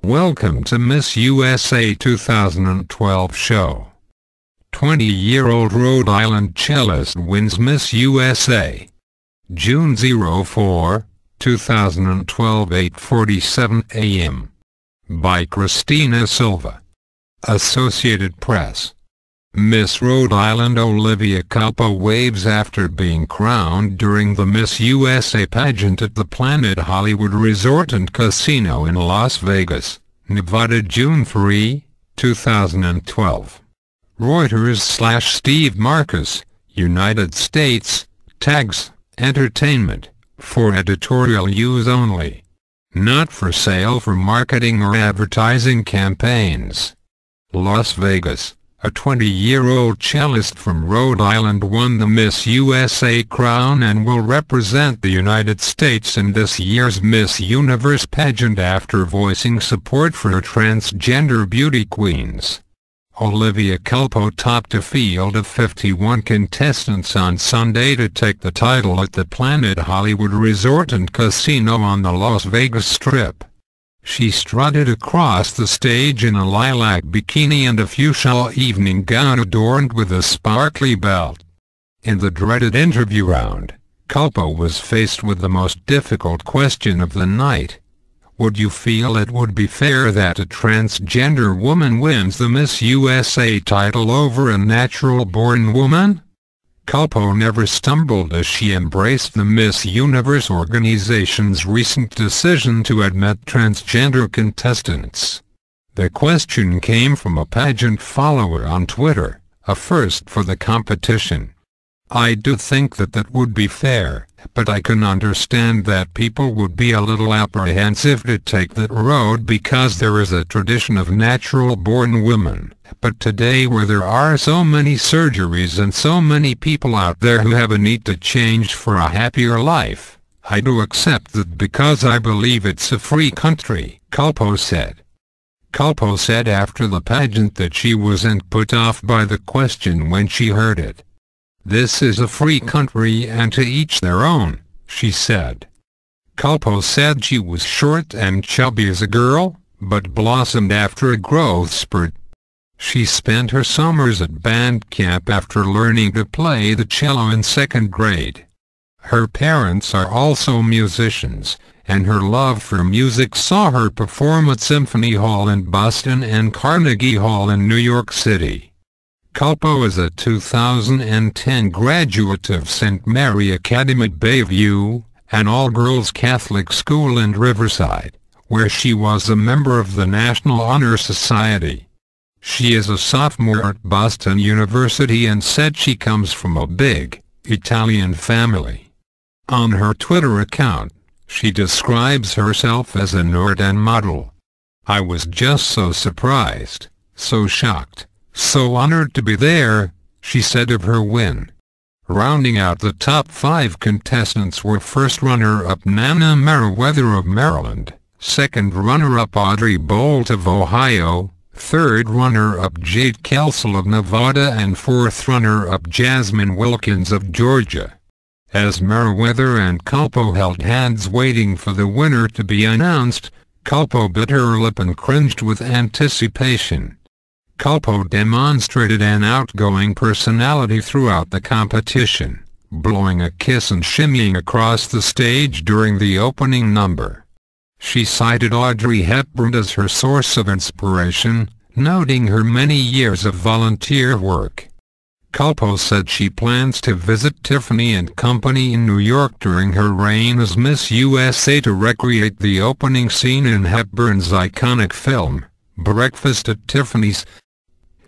Welcome to Miss USA 2012 show. 20-year-old Rhode Island cellist wins Miss USA. June 04, 2012, 8:47 a.m. By Christina Silva. Associated Press. Miss Rhode Island Olivia Culpo waves after being crowned during the Miss USA pageant at the Planet Hollywood Resort and Casino in Las Vegas, Nevada, June 3, 2012. Reuters/Steve Marcus, United States, tags, entertainment, for editorial use only. Not for sale for marketing or advertising campaigns. Las Vegas. A 20-year-old cellist from Rhode Island won the Miss USA crown and will represent the United States in this year's Miss Universe pageant after voicing support for transgender beauty queens. Olivia Culpo topped a field of 51 contestants on Sunday to take the title at the Planet Hollywood Resort and Casino on the Las Vegas Strip. She strutted across the stage in a lilac bikini and a fuchsia evening gown adorned with a sparkly belt. In the dreaded interview round, Culpo was faced with the most difficult question of the night. Would you feel it would be fair that a transgender woman wins the Miss USA title over a natural-born woman? Culpo never stumbled as she embraced the Miss Universe organization's recent decision to admit transgender contestants. The question came from a pageant follower on Twitter, a first for the competition. "I do think that would be fair, but I can understand that people would be a little apprehensive to take that road because there is a tradition of natural-born women. But today, where there are so many surgeries and so many people out there who have a need to change for a happier life, I do accept that because I believe it's a free country," Culpo said. Culpo said after the pageant that she wasn't put off by the question when she heard it. "This is a free country and to each their own," she said. Culpo said she was short and chubby as a girl, but blossomed after a growth spurt. She spent her summers at band camp after learning to play the cello in second grade. Her parents are also musicians, and her love for music saw her perform at Symphony Hall in Boston and Carnegie Hall in New York City. Culpo is a 2010 graduate of St. Mary Academy at Bayview, an all-girls Catholic school in Riverside, where she was a member of the National Honor Society. She is a sophomore at Boston University and said she comes from a big, Italian family. On her Twitter account, she describes herself as a nerd and model. "I was just so surprised, so shocked, so honored to be there," she said of her win. Rounding out the top 5 contestants were first runner-up Nana Meriwether of Maryland, second runner-up Audrey Bolt of Ohio, third runner-up Jade Kelsel of Nevada and fourth runner-up Jasmine Wilkins of Georgia. As Meriwether and Culpo held hands waiting for the winner to be announced, Culpo bit her lip and cringed with anticipation. Culpo demonstrated an outgoing personality throughout the competition, blowing a kiss and shimmying across the stage during the opening number. She cited Audrey Hepburn as her source of inspiration, noting her many years of volunteer work. Culpo said she plans to visit Tiffany & Company in New York during her reign as Miss USA to recreate the opening scene in Hepburn's iconic film, Breakfast at Tiffany's.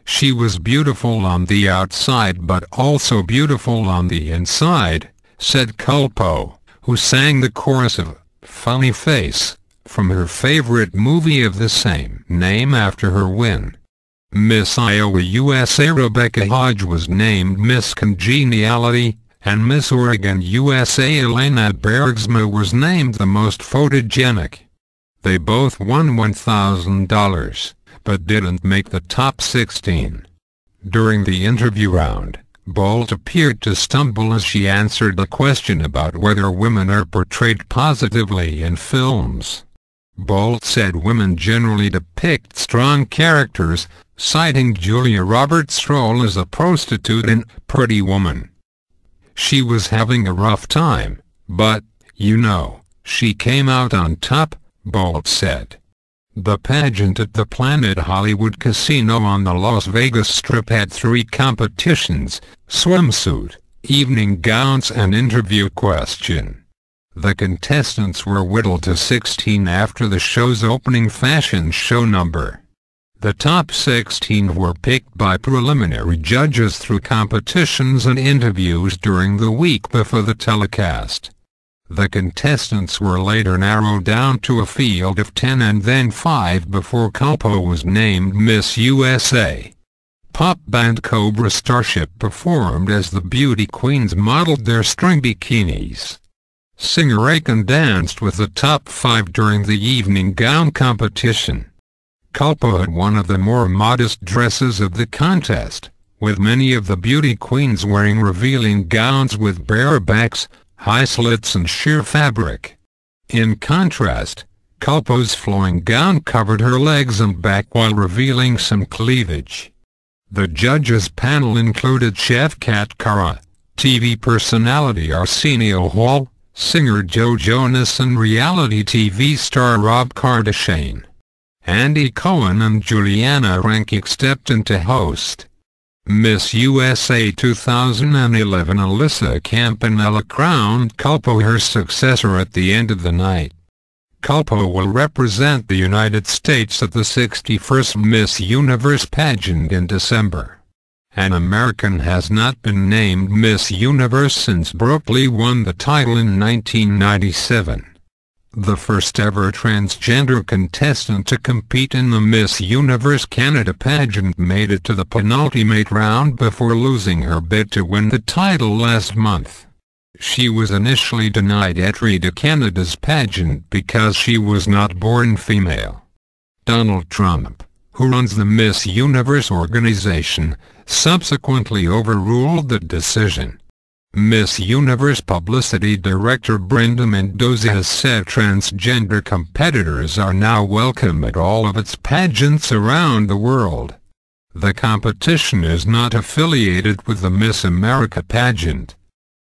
"She was beautiful on the outside but also beautiful on the inside," said Culpo, who sang the chorus of "Funny Face" from her favorite movie of the same name after her win. Miss Iowa USA Rebecca Hodge was named Miss Congeniality, and Miss Oregon USA Elena Bergsma was named the most photogenic. They both won $1,000, but didn't make the top 16. During the interview round, Bolt appeared to stumble as she answered a question about whether women are portrayed positively in films. Bolt said women generally depict strong characters, citing Julia Roberts' role as a prostitute in Pretty Woman. She was having a rough time, but, you know, she came out on top, Bolt said. The pageant at the Planet Hollywood Casino on the Las Vegas Strip had 3 competitions: swimsuit, evening gowns and interview question. The contestants were whittled to 16 after the show's opening fashion show number. The top 16 were picked by preliminary judges through competitions and interviews during the week before the telecast. The contestants were later narrowed down to a field of 10 and then 5 before Culpo was named Miss USA. Pop band Cobra Starship performed as the beauty queens modeled their string bikinis. Singer Akon danced with the top 5 during the evening gown competition. Culpo had one of the more modest dresses of the contest, with many of the beauty queens wearing revealing gowns with bare backs, high slits and sheer fabric. In contrast, Culpo's flowing gown covered her legs and back while revealing some cleavage. The judges' panel included chef Kat Cara, TV personality Arsenio Hall, singer Joe Jonas and reality TV star Rob Kardashian. Andy Cohen and Juliana Rancic stepped in to host. Miss USA 2011 Alyssa Campanella crowned Culpo her successor at the end of the night. Culpo will represent the United States at the 61st Miss Universe pageant in December. An American has not been named Miss Universe since Brooke Lee won the title in 1997. The first ever transgender contestant to compete in the Miss Universe Canada pageant made it to the penultimate round before losing her bid to win the title last month. She was initially denied entry to Canada's pageant because she was not born female. Donald Trump, who runs the Miss Universe organization, subsequently overruled the decision. Miss Universe publicity director Brenda Mendoza has said transgender competitors are now welcome at all of its pageants around the world. The competition is not affiliated with the Miss America pageant.